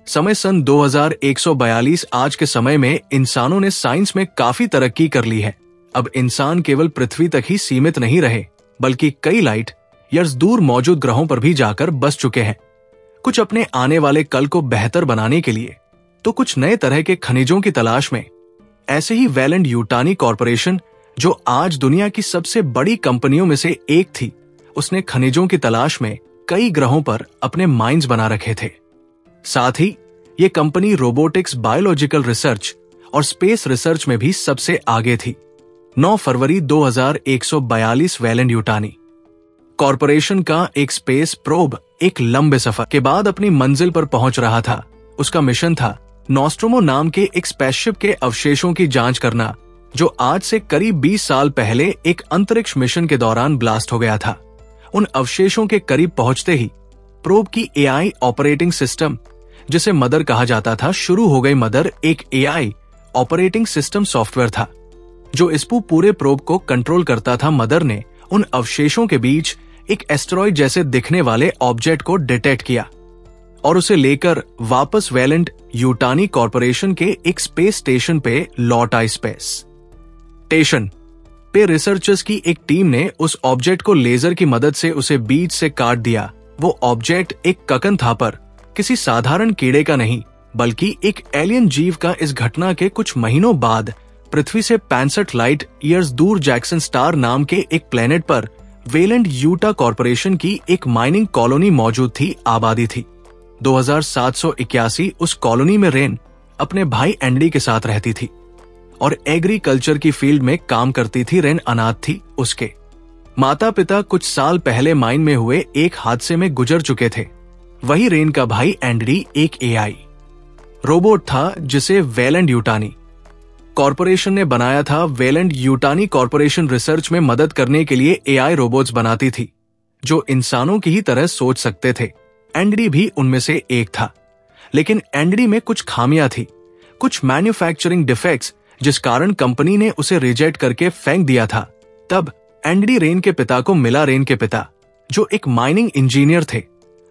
समय सन 2142। आज के समय में इंसानों ने साइंस में काफी तरक्की कर ली है। अब इंसान केवल पृथ्वी तक ही सीमित नहीं रहे, बल्कि कई लाइट ईयर्स दूर मौजूद ग्रहों पर भी जाकर बस चुके हैं। कुछ अपने आने वाले कल को बेहतर बनाने के लिए, तो कुछ नए तरह के खनिजों की तलाश में। ऐसे ही वैलेंट-यूटानी कॉरपोरेशन, जो आज दुनिया की सबसे बड़ी कंपनियों में से एक थी, उसने खनिजों की तलाश में कई ग्रहों पर अपने माइंस बना रखे थे। साथ ही ये कंपनी रोबोटिक्स, बायोलॉजिकल रिसर्च और स्पेस रिसर्च में भी सबसे आगे थी। 9 फरवरी 2142 वैलेंट-यूटानी कॉरपोरेशन का एक स्पेस प्रोब एक लंबे सफर के बाद अपनी मंजिल पर पहुंच रहा था। उसका मिशन था नॉस्ट्रोमो नाम के एक स्पेसशिप के अवशेषों की जांच करना, जो आज से करीब 20 साल पहले एक अंतरिक्ष मिशन के दौरान ब्लास्ट हो गया था। उन अवशेषों के करीब पहुंचते ही प्रोब की एआई ऑपरेटिंग सिस्टम, जिसे मदर कहा जाता था, शुरू हो गई। मदर एक एआई ऑपरेटिंग सिस्टम सॉफ्टवेयर था जो इस पूरे प्रोब को कंट्रोल करता था। मदर ने उन अवशेषों के बीच एक एस्टेरॉयड जैसे दिखने वाले ऑब्जेक्ट को डिटेक्ट किया और उसे लेकर वापस वैलेंट-यूटानी कॉरपोरेशन के एक स्पेस स्टेशन पे लौट आई। स्पेस स्टेशन पे रिसर्चर्स की एक टीम ने उस ऑब्जेक्ट को लेजर की मदद से उसे बीच से काट दिया। वो ऑब्जेक्ट एक ककन था, पर किसी साधारण कीड़े का नहीं, बल्कि एक एलियन जीव का। इस घटना के कुछ महीनों बाद पृथ्वी से 65 लाइट ईयर्स दूर जैक्सन स्टार नाम के एक प्लेनेट पर वैलेंट-यूटा कॉरपोरेशन की एक माइनिंग कॉलोनी मौजूद थी, आबादी थी 2781। उस कॉलोनी में रेन अपने भाई एंडी के साथ रहती थी और एग्रीकल्चर की फील्ड में काम करती थी। रेन अनाथ थी। उसके माता पिता कुछ साल पहले माइन में हुए एक हादसे में गुजर चुके थे। वही रेन का भाई एंडी एक एआई रोबोट था जिसे वैलेंट-यूटानी कॉरपोरेशन ने बनाया था। वैलेंट-यूटानी कॉरपोरेशन रिसर्च में मदद करने के लिए एआई रोबोट्स बनाती थी जो इंसानों की ही तरह सोच सकते थे। एंडी भी उनमें से एक था, लेकिन एंडी में कुछ खामियां थी, कुछ मैन्युफैक्चरिंग डिफेक्ट्स, जिस कारण कंपनी ने उसे रिजेक्ट करके फेंक दिया था। तब एंडी रेन के पिता को मिला। रेन के पिता, जो एक माइनिंग इंजीनियर थे,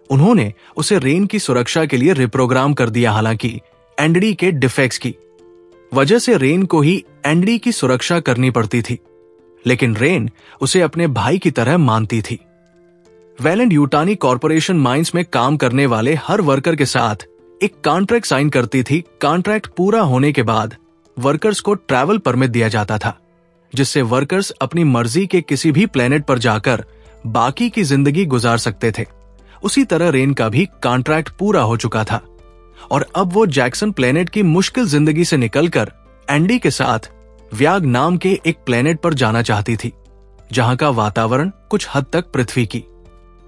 उन्होंने उसे रेन की सुरक्षा के लिए रिप्रोग्राम कर दिया। हालांकि एंडी के डिफेक्ट्स की वजह से रेन को ही एंडी की सुरक्षा करनी पड़ती थी, लेकिन रेन उसे अपने भाई की तरह मानती थी। वैलेंट-यूटानी कॉरपोरेशन माइंस में काम करने वाले हर वर्कर के साथ एक कॉन्ट्रैक्ट साइन करती थी। कॉन्ट्रैक्ट पूरा होने के बाद वर्कर्स को ट्रैवल परमिट दिया जाता था, जिससे वर्कर्स अपनी मर्जी के किसी भी प्लेनेट पर जाकर बाकी की जिंदगी गुजार सकते थे। उसी तरह रेन का भी कॉन्ट्रैक्ट पूरा हो चुका था और अब वो जैक्सन प्लेनेट की मुश्किल जिंदगी से निकलकर एंडी के साथ व्याग नाम के एक प्लेनेट पर जाना चाहती थी, जहां का वातावरण कुछ हद तक पृथ्वी की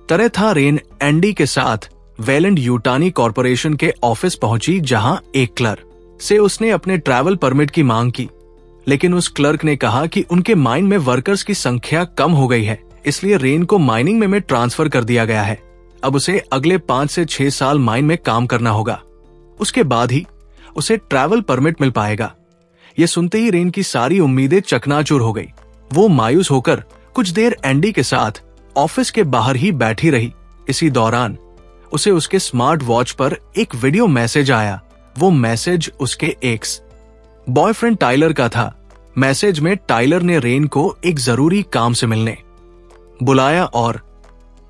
तरह था। रेन एंडी के साथ वैलेंट-यूटानी कॉरपोरेशन के ऑफिस पहुंची, जहां एक क्लर्क से उसने अपने ट्रैवल परमिट की मांग की, लेकिन उस क्लर्क ने कहा कि उनके माइन में वर्कर्स की संख्या कम हो गई है, इसलिए रेन को माइनिंग में ट्रांसफर कर दिया गया है। अब उसे अगले 5 से 6 साल माइन में काम करना होगा, उसके बाद ही उसे ट्रैवल परमिट मिल पाएगा। यह सुनते ही रेन की सारी उम्मीदें चकनाचूर हो गई। वो मायूस होकर कुछ देर एंडी के साथ ऑफिस के बाहर ही बैठी रही। इसी दौरान उसे उसके स्मार्ट वॉच पर एक वीडियो मैसेज आया। वो मैसेज उसके एक्स बॉयफ्रेंड टाइलर का था। मैसेज में टाइलर ने रेन को एक जरूरी काम से मिलने बुलाया और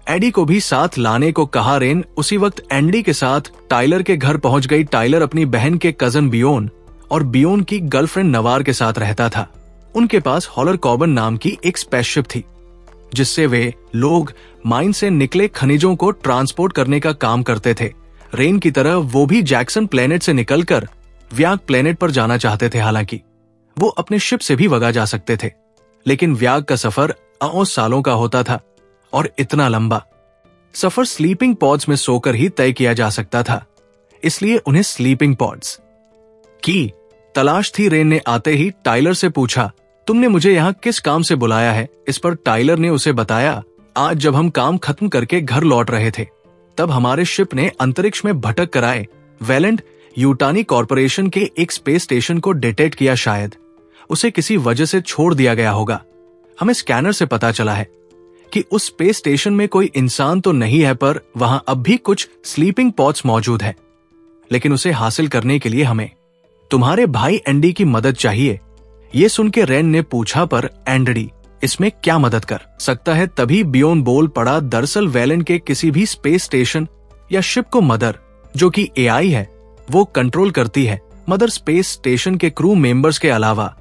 एडी को भी साथ लाने को कहा। रेन उसी वक्त एंडी के साथ टाइलर के घर पहुंच गई। टाइलर अपनी बहन के कजन बियोन और बियोन की गर्लफ्रेंड नवार के साथ रहता था। उनके पास हॉलर कॉबन नाम की एक स्पेसशिप थी, जिससे वे लोग माइन से निकले खनिजों को ट्रांसपोर्ट करने का काम करते थे। रेन की तरह वो भी जैक्सन प्लेनेट से निकलकर व्याग प्लेनेट पर जाना चाहते थे। हालांकि वो अपने शिप से भी भगा जा सकते थे, लेकिन व्याग का सफर 9 सालों का होता था और इतना लंबा सफर स्लीपिंग पॉड्स में सोकर ही तय किया जा सकता था, इसलिए उन्हें स्लीपिंग पॉड्स की तलाश थी। रेन ने आते ही टाइलर से पूछा, तुमने मुझे यहाँ किस काम से बुलाया है? इस पर टाइलर ने उसे बताया, आज जब हम काम खत्म करके घर लौट रहे थे, तब हमारे शिप ने अंतरिक्ष में भटक कर आए वैलेंट-यूटानी कॉरपोरेशन के एक स्पेस स्टेशन को डिटेक्ट किया। शायद उसे किसी वजह से छोड़ दिया गया होगा। हमें स्कैनर से पता चला है कि उस स्पेस स्टेशन में कोई इंसान तो नहीं है, पर वहां अब भी कुछ स्लीपिंग पॉड्स मौजूद है। लेकिन उसे हासिल करने के लिए हमें तुम्हारे भाई एंडी की मदद चाहिए। ये सुन के रेन ने पूछा, पर एंडी इसमें क्या मदद कर सकता है? तभी बियोन बोल पड़ा, दरअसल वेलेन के किसी भी स्पेस स्टेशन या शिप को मदर, जो कि एआई है, वो कंट्रोल करती है। मदर स्पेस स्टेशन के क्रू मेंबर्स के अलावा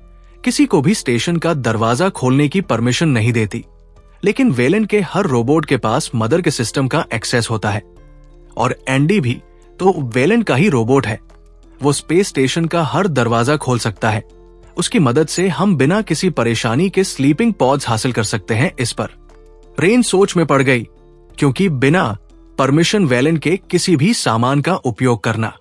किसी को भी स्टेशन का दरवाजा खोलने की परमिशन नहीं देती, लेकिन वेलेन के हर रोबोट के पास मदर के सिस्टम का एक्सेस होता है। और एंडी भी तो वेलेन का ही रोबोट है, वो स्पेस स्टेशन का हर दरवाजा खोल सकता है। उसकी मदद से हम बिना किसी परेशानी के स्लीपिंग पॉड्स हासिल कर सकते हैं। इस पर रेन सोच में पड़ गई, क्योंकि बिना परमिशन वेलेन के किसी भी सामान का उपयोग करना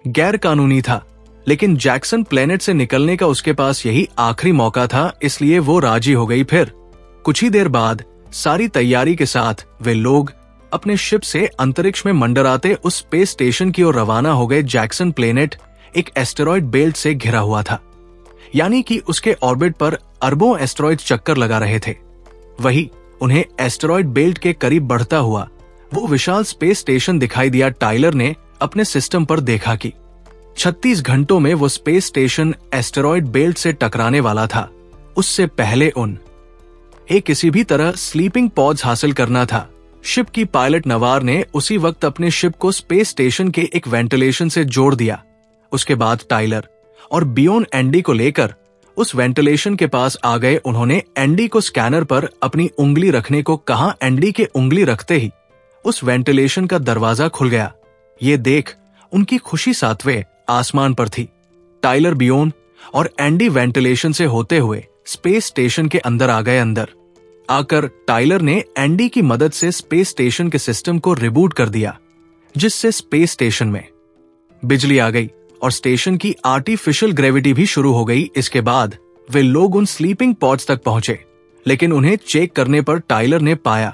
गैर कानूनी था। लेकिन जैक्सन प्लेनेट से निकलने का उसके पास यही आखिरी मौका था, इसलिए वो राजी हो गई। फिर कुछ ही देर बाद सारी तैयारी के साथ वे लोग अपने शिप से अंतरिक्ष में मंडराते उस स्पेस स्टेशन की ओर रवाना हो गए। जैक्सन प्लेनेट एक एस्टेरॉयड बेल्ट से घिरा हुआ था, यानी कि उसके ऑर्बिट पर अरबों एस्टेरॉयड चक्कर लगा रहे थे। वही उन्हें एस्टेरॉयड बेल्ट के करीब बढ़ता हुआ वो विशाल स्पेस स्टेशन दिखाई दिया। टाइलर ने अपने सिस्टम पर देखा कि 36 घंटों में वो स्पेस स्टेशन एस्टेरॉयड बेल्ट से टकराने वाला था। उससे पहले किसी भी तरह स्लीपिंग पॉड्स हासिल करना था। शिप की पायलट नवार ने उसी वक्त अपने शिप को स्पेस स्टेशन के एक वेंटिलेशन से जोड़ दिया। उसके बाद टाइलर और बियोन एंडी को लेकर उस वेंटिलेशन के पास आ गए। उन्होंने एंडी को स्कैनर पर अपनी उंगली रखने को कहा। एंडी के उंगली रखते ही उस वेंटिलेशन का दरवाजा खुल गया। ये देख उनकी खुशी 7वें आसमान पर थी। टाइलर, बियोन और एंडी वेंटिलेशन से होते हुए स्पेस स्टेशन के अंदर आ गए। अंदर आकर टाइलर ने एंडी की मदद से स्पेस स्टेशन के सिस्टम को रिबूट कर दिया, जिससे स्पेस स्टेशन में बिजली आ गई और स्टेशन की आर्टिफिशियल ग्रेविटी भी शुरू हो गई। इसके बाद वे लोग उन स्लीपिंग पॉड्स तक पहुंचे, लेकिन उन्हें चेक करने पर टाइलर ने पाया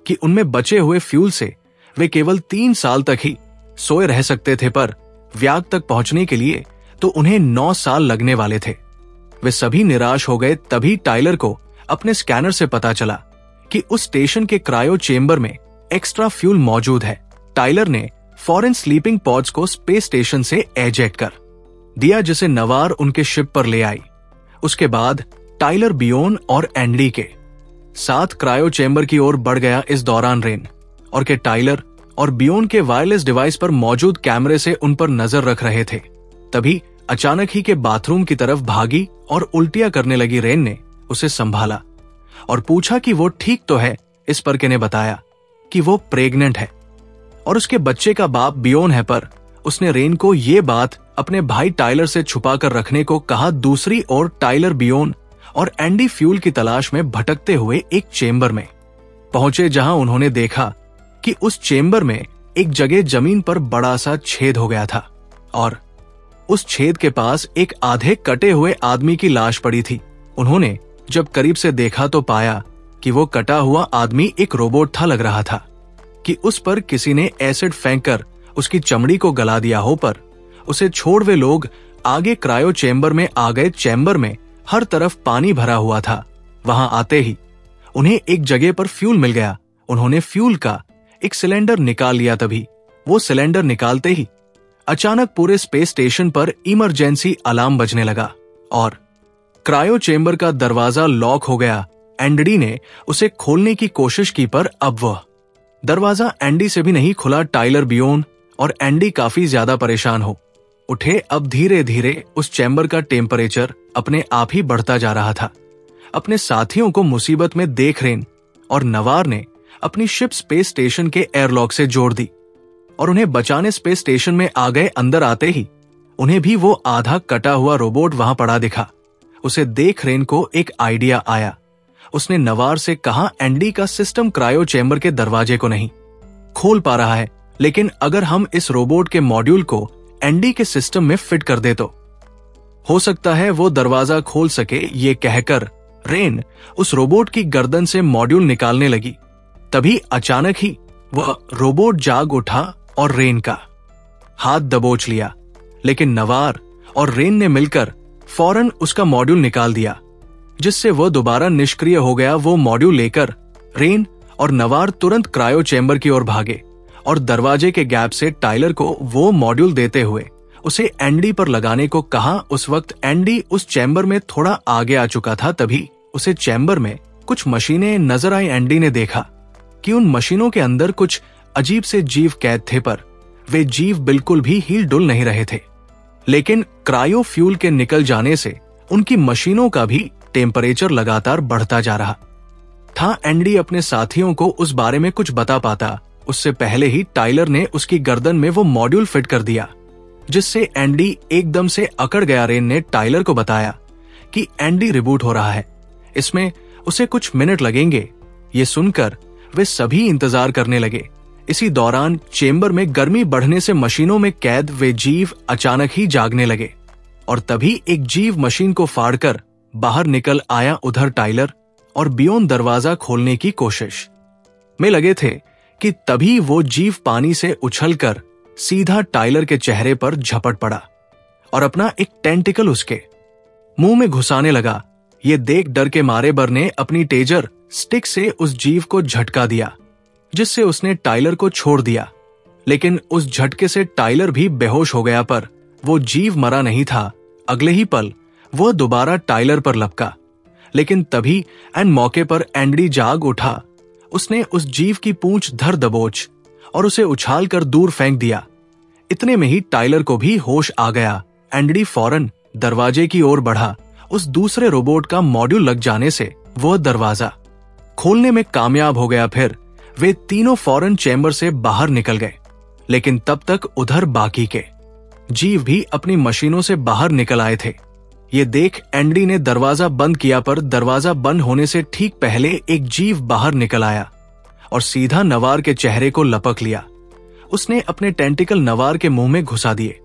कि उनमें बचे हुए फ्यूल से वे केवल 3 साल तक ही सोए रह सकते थे, पर व्याग तक पहुंचने के लिए तो उन्हें 9 साल लगने वाले थे। वे सभी निराश हो गए। तभी टाइलर को अपने स्कैनर से पता चला कि उस स्टेशन के क्रायो चेंबर में एक्स्ट्रा फ्यूल मौजूद है। टाइलर ने फॉरेन स्लीपिंग पॉड्स को स्पेस स्टेशन से एजेक्ट कर दिया, जिसे नवार उनके शिप पर ले आई। उसके बाद टाइलर, बियोन और एंडी के साथ क्रायो चेंबर की ओर बढ़ गया। इस दौरान रेन और के टाइलर और बियोन के वायरलेस डिवाइस पर मौजूद कैमरे से उन पर नजर रख रहे थे। तभी अचानक ही के बाथरूम की तरफ भागी और उल्टियां करने लगी। रेन ने उसे संभाला और पूछा कि वो ठीक तो है। इस पर के ने बताया कि वो प्रेग्नेंट है और उसके बच्चे का बाप बियोन है, पर उसने रेन को ये बात अपने भाई टाइलर से छुपा कर रखने को कहा। दूसरी ओर टाइलर, बियोन और एंडी फ्यूल की तलाश में भटकते हुए एक चेंबर में पहुंचे, जहां उन्होंने देखा कि उस चेंबर में एक जगह जमीन पर बड़ा सा छेद हो गया था और उस छेद के पास एक आधे कटे हुए आदमी की लाश पड़ी थी। उन्होंने जब करीब से देखा तो पाया कि वो कटा हुआ आदमी एक रोबोट था। लग रहा था कि उस पर किसी ने एसिड फेंककर उसकी चमड़ी को गला दिया हो, पर उसे छोड़ वे लोग आगे क्रायो चेंबर में आ गए। चेंबर में हर तरफ पानी भरा हुआ था। वहां आते ही उन्हें एक जगह पर फ्यूल मिल गया। उन्होंने फ्यूल का एक सिलेंडर निकाल लिया। तभी वो सिलेंडर निकालते ही अचानक पूरे स्पेस स्टेशन पर इमरजेंसी अलार्म बजने लगा और क्रायो चेंबर का दरवाजा लॉक हो गया। एंडी ने उसे खोलने की कोशिश की, पर अब वह दरवाजा एंडी से भी नहीं खुला। टाइलर, बियोन और एंडी काफी ज्यादा परेशान हो उठे। अब धीरे धीरे उस चैम्बर का टेम्परेचर अपने आप ही बढ़ता जा रहा था। अपने साथियों को मुसीबत में देख रेन और नवार ने अपनी शिप स्पेस स्टेशन के एयरलॉक से जोड़ दी और उन्हें बचाने स्पेस स्टेशन में आ गए। अंदर आते ही उन्हें भी वो आधा कटा हुआ रोबोट वहां पड़ा दिखा। उसे देख रेन को एक आइडिया आया। उसने नवार से कहा, एंडी का सिस्टम क्रायो चेंबर के दरवाजे को नहीं खोल पा रहा है, लेकिन अगर हम इस रोबोट के मॉड्यूल को एंडी के सिस्टम में फिट कर दे तो हो सकता है वो दरवाजा खोल सके। ये कहकर रेन उस रोबोट की गर्दन से मॉड्यूल निकालने लगी। तभी अचानक ही वह रोबोट जाग उठा और रेन का हाथ दबोच लिया, लेकिन नवार और रेन ने मिलकर फौरन उसका मॉड्यूल निकाल दिया, जिससे वह दोबारा निष्क्रिय हो गया। वो मॉड्यूल लेकर रेन और नवार तुरंत क्रायो चेंबर की ओर भागे और दरवाजे के गैप से टाइलर को वो मॉड्यूल देते हुए उसे एंडी पर लगाने को कहा। उस वक्त एंडी उस चैम्बर में थोड़ा आगे आ चुका था। तभी उसे चैम्बर में कुछ मशीनें नजर आई। एंडी ने देखा कि उन मशीनों के अंदर कुछ अजीब से जीव कैद थे, पर वे जीव बिल्कुल भी हिल डुल नहीं रहे थे। लेकिन क्रायो फ्यूल के निकल जाने से उनकी मशीनों का भी टेम्परेचर लगातार बढ़ता जा रहा था। एंडी अपने साथियों को उस बारे में कुछ बता पाता उससे पहले ही टाइलर ने उसकी गर्दन में वो मॉड्यूल फिट कर दिया, जिससे एंडी एकदम से अकड़ गया। रेन ने टाइलर को बताया कि एंडी रिबूट हो रहा है, इसमें उसे कुछ मिनट लगेंगे। ये सुनकर वे सभी इंतजार करने लगे। इसी दौरान चेंबर में गर्मी बढ़ने से मशीनों में कैद वे जीव अचानक ही जागने लगे और तभी एक जीव मशीन को फाड़कर बाहर निकल आया। उधर टाइलर और बियोन दरवाजा खोलने की कोशिश में लगे थे कि तभी वो जीव पानी से उछलकर सीधा टाइलर के चेहरे पर झपट पड़ा और अपना एक टेंटिकल उसके मुंह में घुसाने लगा। ये देख डर के मारे बर ने अपनी टेजर स्टिक से उस जीव को झटका दिया, जिससे उसने टाइलर को छोड़ दिया। लेकिन उस झटके से टाइलर भी बेहोश हो गया, पर वो जीव मरा नहीं था। अगले ही पल वो दोबारा टाइलर पर लपका। लेकिन तभी एन मौके पर एंडी जाग उठा। उसने उस जीव की पूंछ धर दबोच और उसे उछालकर दूर फेंक दिया। इतने में ही टाइलर को भी होश आ गया। एंडी फौरन दरवाजे की ओर बढ़ा। उस दूसरे रोबोट का मॉड्यूल लग जाने से वह दरवाजा खोलने में कामयाब हो गया। फिर वे तीनों फौरन चैम्बर से बाहर निकल गए। लेकिन तब तक उधर बाकी के जीव भी अपनी मशीनों से बाहर निकल आए थे। ये देख एंडी ने दरवाजा बंद किया, पर दरवाजा बंद होने से ठीक पहले एक जीव बाहर निकल आया और सीधा नवार के चेहरे को लपक लिया। उसने अपने टेंटिकल नवार के मुंह में घुसा दिए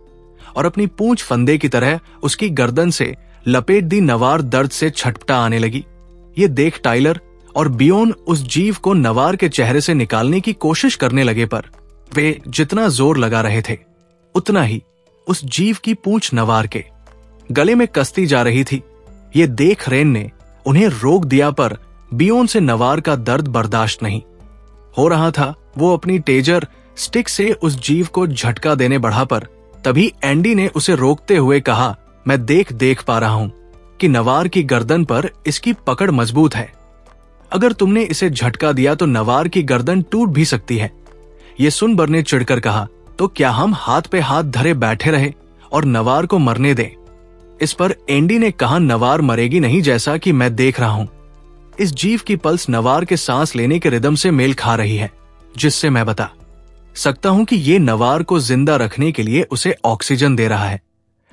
और अपनी पूंछ फंदे की तरह उसकी गर्दन से लपेट दी। नवार दर्द से छटपटा आने लगी। ये देख टाइलर और बियोन उस जीव को नवार के चेहरे से निकालने की कोशिश करने लगे, पर वे जितना जोर लगा रहे थे उतना ही उस जीव की पूंछ नवार के गले में कसती जा रही थी। ये देख रेन ने उन्हें रोक दिया, पर बियोन से नवार का दर्द बर्दाश्त नहीं हो रहा था। वो अपनी टेजर स्टिक से उस जीव को झटका देने बढ़ा, पर तभी एंडी ने उसे रोकते हुए कहा, मैं देख पा रहा हूं कि नवार की गर्दन पर इसकी पकड़ मजबूत है। अगर तुमने इसे झटका दिया तो नवार की गर्दन टूट भी सकती है। ये सुन बर ने चिढ़कर कहा, तो क्या हम हाथ पे हाथ धरे बैठे रहे और नवार को मरने दें? इस पर एंडी ने कहा, नवार मरेगी नहीं, जैसा कि मैं देख रहा हूं। इस जीव की पल्स नवार के सांस लेने के रिदम से मेल खा रही है, जिससे मैं बता सकता हूं कि ये नवार को जिंदा रखने के लिए उसे ऑक्सीजन दे रहा है।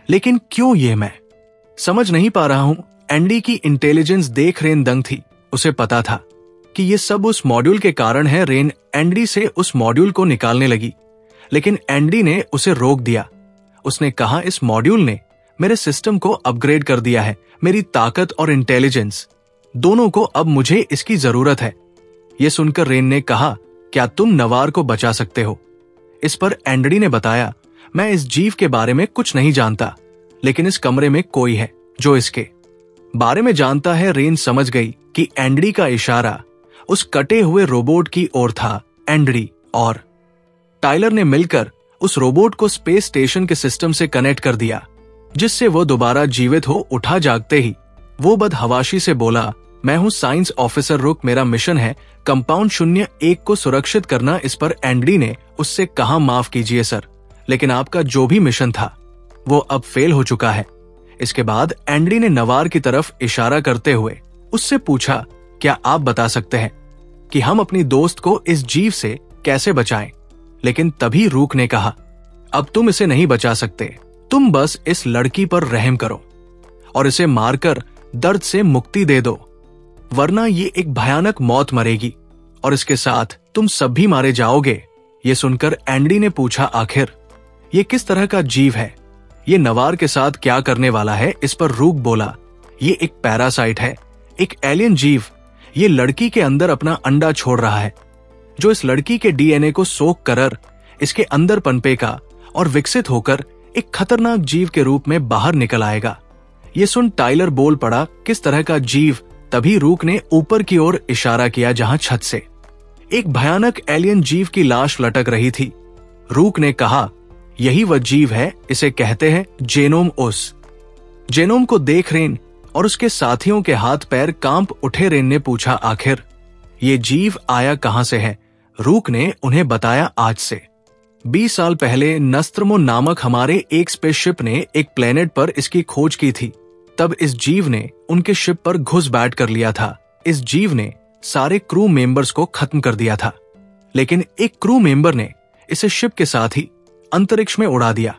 लेकिन क्यों, ये मैं समझ नहीं पा रहा हूं। एंडी की इंटेलिजेंस देख रेन दंग थी। उसे पता था कि ये सब उस मॉड्यूल के कारण है। रेन एंडी से उस मॉड्यूल को निकालने लगी, लेकिन एंडी ने उसे रोक दिया। उसने कहा, इस मॉड्यूल ने मेरे सिस्टम को अपग्रेड कर दिया है। मेरी ताकत और इंटेलिजेंस दोनों को अब मुझे इसकी जरूरत है। यह सुनकर रेन ने कहा, क्या तुम नवार को बचा सकते हो? इस पर एंडी ने बताया, मैं इस जीव के बारे में कुछ नहीं जानता, लेकिन इस कमरे में कोई है जो इसके बारे में जानता है। रेन समझ गई कि एंडी का इशारा उस कटे हुए रोबोट की ओर था। एंडी और टाइलर ने मिलकर उस रोबोट को स्पेस स्टेशन के सिस्टम से कनेक्ट कर दिया, जिससे वो दोबारा जीवित हो उठा। जागते ही वो बदहवाशी से बोला, मैं हूं साइंस ऑफिसर रुक, मेरा मिशन है कंपाउंड 01 को सुरक्षित करना। इस पर एंडी ने उससे कहा, माफ कीजिए सर, लेकिन आपका जो भी मिशन था वो अब फेल हो चुका है। इसके बाद एंडी ने नवार की तरफ इशारा करते हुए उससे पूछा, क्या आप बता सकते हैं कि हम अपनी दोस्त को इस जीव से कैसे बचाएं? लेकिन तभी रूक ने कहा, अब तुम इसे नहीं बचा सकते, तुम बस इस लड़की पर रहम करो और इसे मारकर दर्द से मुक्ति दे दो, वरना ये एक भयानक मौत मरेगी और इसके साथ तुम सब भी मारे जाओगे। ये सुनकर एंडी ने पूछा, आखिर ये किस तरह का जीव है? ये नवार के साथ क्या करने वाला है? इस पर रूक बोला, ये एक पैरासाइट है, एक एलियन जीव। ये लड़की के अंदर अपना अंडा छोड़ रहा है, जो इस लड़की के डीएनए को सोख कर इसके अंदर पनपेगा और विकसित होकर एक खतरनाक जीव के रूप में बाहर निकल आएगा। ये सुन टाइलर बोल पड़ा, किस तरह का जीव? तभी रूक ने ऊपर की ओर इशारा किया, जहां छत से एक भयानक एलियन जीव की लाश लटक रही थी। रूक ने कहा, यही वह जीव है, इसे कहते हैं जेनोम ओस। जेनोम को देख रेन और उसके साथियों के हाथ पैर कांप उठे। रेन ने पूछा, आखिर ये जीव आया कहां से है? रूक ने उन्हें बताया, आज से 20 साल पहले नस्त्रमो नामक हमारे एक स्पेसशिप ने एक प्लेनेट पर इसकी खोज की थी। तब इस जीव ने उनके शिप पर घुसपैठ कर लिया था। इस जीव ने सारे क्रू मेंबर्स को खत्म कर दिया था, लेकिन एक क्रू मेंबर ने इसे शिप के साथ ही अंतरिक्ष में उड़ा दिया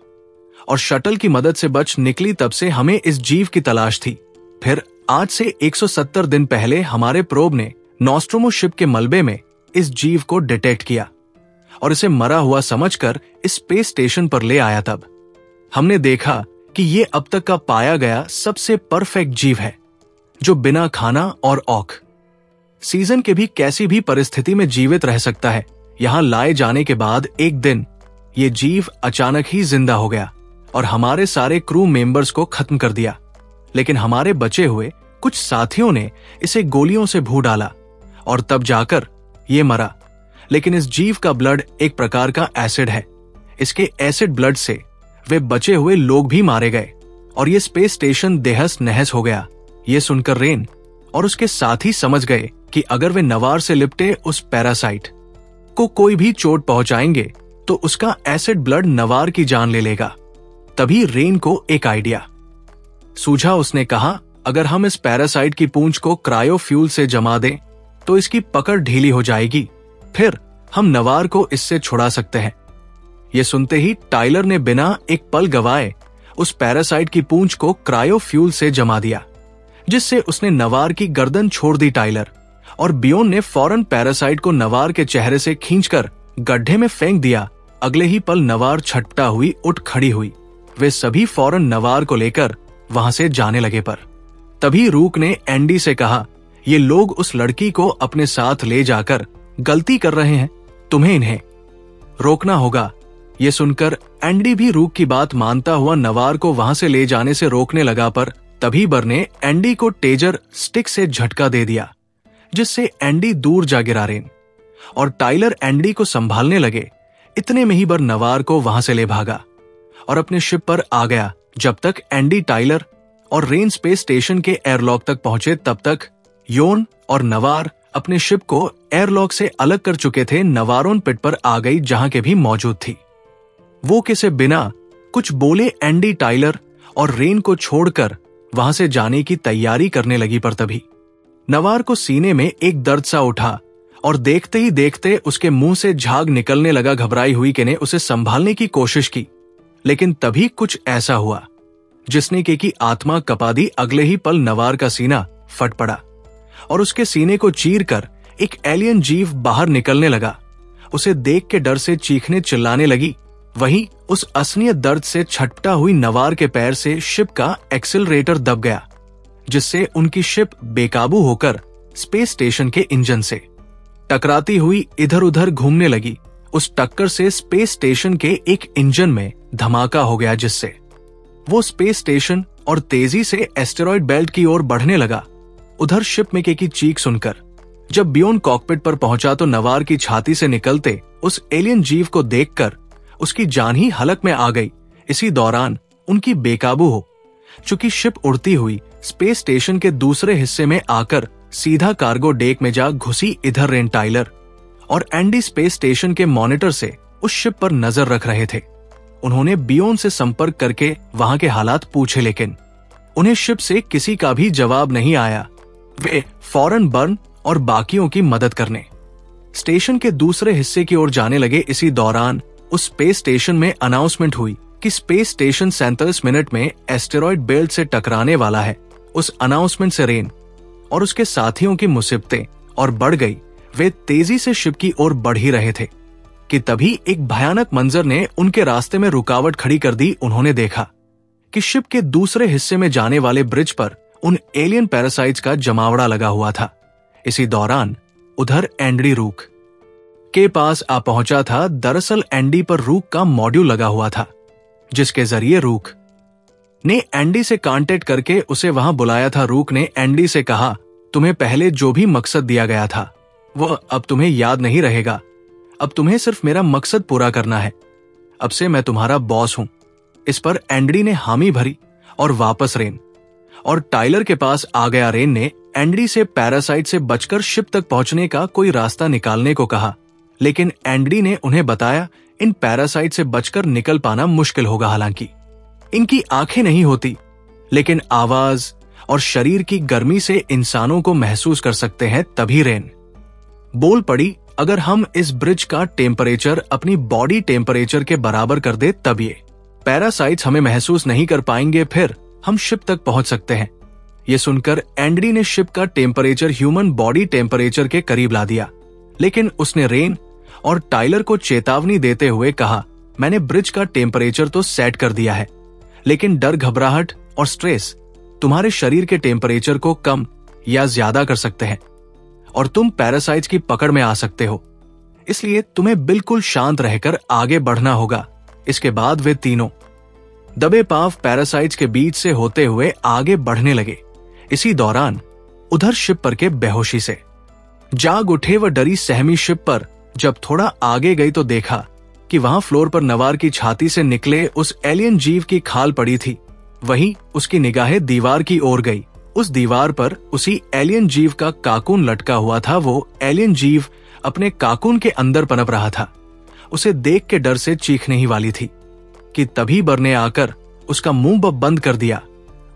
और शटल की मदद से बच निकली। तब से हमें इस जीव की तलाश थी। फिर आज से 170 दिन पहले हमारे प्रोब ने नॉस्ट्रोमो शिप के मलबे में इस जीव को डिटेक्ट किया और इसे मरा हुआ समझकर इस स्पेस स्टेशन पर ले आया। तब हमने देखा कि ये अब तक का पाया गया सबसे परफेक्ट जीव है, जो बिना खाना और औख सीजन के भी कैसी भी परिस्थिति में जीवित रह सकता है। यहां लाए जाने के बाद एक दिन ये जीव अचानक ही जिंदा हो गया और हमारे सारे क्रू मेंबर्स को खत्म कर दिया। लेकिन हमारे बचे हुए कुछ साथियों ने इसे गोलियों से भून डाला और तब जाकर ये मरा। लेकिन इस जीव का ब्लड एक प्रकार का एसिड है। इसके एसिड ब्लड से वे बचे हुए लोग भी मारे गए और ये स्पेस स्टेशन देहस नहस हो गया। ये सुनकर रेन और उसके साथी समझ गए कि अगर वे नवार से लिपटे उस पैरासाइट को कोई भी चोट पहुंचाएंगे तो उसका एसिड ब्लड नवार की जान ले लेगा। तभी रेन को एक आइडिया सूझा। उसने कहा, अगर हम इस पैरासाइट की पूंछ को क्रायोफ्यूल से जमा दें तो इसकी पकड़ ढीली हो जाएगी, फिर हम नवार को इससे छुड़ा सकते हैं। यह सुनते ही टाइलर ने बिना एक पल गवाए उस पैरासाइट की पूंछ को क्रायोफ्यूल से जमा दिया, जिससे उसने नवार की गर्दन छोड़ दी। टाइलर और बियोन ने फौरन पैरासाइट को नवार के चेहरे से खींचकर गड्ढे में फेंक दिया। अगले ही पल नवार छटपटा हुई उठ खड़ी हुई। वे सभी फौरन नवार को लेकर वहां से जाने लगे। पर तभी रूक ने एंडी से कहा, ये लोग उस लड़की को अपने साथ ले जाकर गलती कर रहे हैं, तुम्हें इन्हें रोकना होगा। ये सुनकर एंडी भी रूक की बात मानता हुआ नवार को वहां से ले जाने से रोकने लगा। पर तभी बर ने एंडी को टेजर स्टिक से झटका दे दिया, जिससे एंडी दूर जा गिरा। रेन और टाइलर एंडी को संभालने लगे। इतने में ही बर नवार को वहां से ले भागा और अपने शिप पर आ गया। जब तक एंडी, टाइलर और रेन स्पेस स्टेशन के एयरलॉक तक पहुंचे, तब तक योन और नवार अपने शिप को एयरलॉक से अलग कर चुके थे। नवारोन पिट पर आ गई, जहां के भी मौजूद थी। वो किसे बिना कुछ बोले एंडी, टाइलर और रेन को छोड़कर वहां से जाने की तैयारी करने लगी। पर तभी नवार को सीने में एक दर्द सा उठा और देखते ही देखते उसके मुंह से झाग निकलने लगा। घबराई हुई के ने उसे संभालने की कोशिश की, लेकिन तभी कुछ ऐसा हुआ जिसने के की आत्मा कपा दी। अगले ही पल नवार का सीना फट पड़ा और उसके सीने को चीरकर एक एलियन जीव बाहर निकलने लगा। उसे देख के डर से चीखने चिल्लाने लगी। वहीं उस असनियत दर्द से छटपटा हुई नवार के पैर से शिप का एक्सेलरेटर दब गया, जिससे उनकी शिप बेकाबू होकर स्पेस स्टेशन के इंजन से टकराती हुई इधर उधर घूमने लगी। उस टक्कर से स्पेस स्टेशन के एक इंजन में धमाका हो गया, जिससे वो स्पेस स्टेशन और तेजी से एस्टेरॉयड बेल्ट की ओर बढ़ने लगा। उधर शिप में की चीख सुनकर जब बियोन कॉकपिट पर पहुंचा तो नवार की छाती से निकलते उस एलियन जीव को देखकर उसकी जान ही हलक में आ गई। इसी दौरान उनकी बेकाबू हो चुकी शिप उड़ती हुई स्पेस स्टेशन के दूसरे हिस्से में आकर सीधा कार्गो डेक में जा घुसी। इधर रेन, टाइलर और एंडी स्पेस स्टेशन के मॉनिटर से उस शिप पर नजर रख रहे थे। उन्होंने बियोन से संपर्क करके वहां के हालात पूछे, लेकिन उन्हें शिप से किसी का भी जवाब नहीं आया। वे फौरन बर्न और बाकियों की मदद करने स्टेशन के दूसरे हिस्से की ओर जाने लगे। इसी दौरान उस स्पेस स्टेशन में अनाउंसमेंट हुई कि स्पेस स्टेशन 37 मिनट में एस्टेरॉयड बेल्ट से टकराने वाला है। उस अनाउंसमेंट से रेन और उसके साथियों की मुसीबतें और बढ़ गई। वे तेजी से शिप की ओर बढ़ ही रहे थे कि तभी एक भयानक मंजर ने उनके रास्ते में रुकावट खड़ी कर दी। उन्होंने देखा कि शिप के दूसरे हिस्से में जाने वाले ब्रिज पर उन एलियन पैरासाइट्स का जमावड़ा लगा हुआ था। इसी दौरान उधर एंडी रूक के पास आ पहुंचा था। दरअसल एंडी पर रूक का मॉड्यूल लगा हुआ था, जिसके जरिए रूक ने एंडी से कांटेक्ट करके उसे वहां बुलाया था। रूक ने एंडी से कहा, तुम्हें पहले जो भी मकसद दिया गया था वह अब तुम्हें याद नहीं रहेगा। अब तुम्हें सिर्फ मेरा मकसद पूरा करना है। अब से मैं तुम्हारा बॉस हूं। इस पर एंड्री ने हामी भरी और वापस रेन और टाइलर के पास आ गया। रेन ने एंड्री से पैरासाइट से बचकर शिप तक पहुंचने का कोई रास्ता निकालने को कहा, लेकिन एंड्री ने उन्हें बताया इन पैरासाइट से बचकर निकल पाना मुश्किल होगा। हालांकि इनकी आंखें नहीं होती, लेकिन आवाज और शरीर की गर्मी से इंसानों को महसूस कर सकते हैं। तभी रेन बोल पड़ी, अगर हम इस ब्रिज का टेम्परेचर अपनी बॉडी टेम्परेचर के बराबर कर दे तब ये पैरासाइट्स हमें महसूस नहीं कर पाएंगे, फिर हम शिप तक पहुंच सकते हैं। ये सुनकर एंड्री ने शिप का टेम्परेचर ह्यूमन बॉडी टेम्परेचर के करीब ला दिया, लेकिन उसने रेन और टाइलर को चेतावनी देते हुए कहा, मैंने ब्रिज का टेम्परेचर तो सेट कर दिया है, लेकिन डर, घबराहट और स्ट्रेस तुम्हारे शरीर के टेम्परेचर को कम या ज्यादा कर सकते हैं और तुम पैरासाइट्स की पकड़ में आ सकते हो। इसलिए तुम्हें बिल्कुल शांत रहकर आगे बढ़ना होगा। इसके बाद वे तीनों दबे पांव पैरासाइट्स के बीच से होते हुए आगे बढ़ने लगे। इसी दौरान उधर शिप पर के बेहोशी से जाग उठे व डरी सहमी शिप पर जब थोड़ा आगे गई तो देखा कि वहां फ्लोर पर नवार की छाती से निकले उस एलियन जीव की खाल पड़ी थी। वहीं उसकी निगाहें दीवार की ओर गई। उस दीवार पर उसी एलियन जीव का काकून लटका हुआ था। वो एलियन जीव अपने काकून के अंदर पनप रहा था। उसे देख के डर से चीखने ही वाली थी कि तभी बर ने आकर उसका मुंह बंद कर दिया।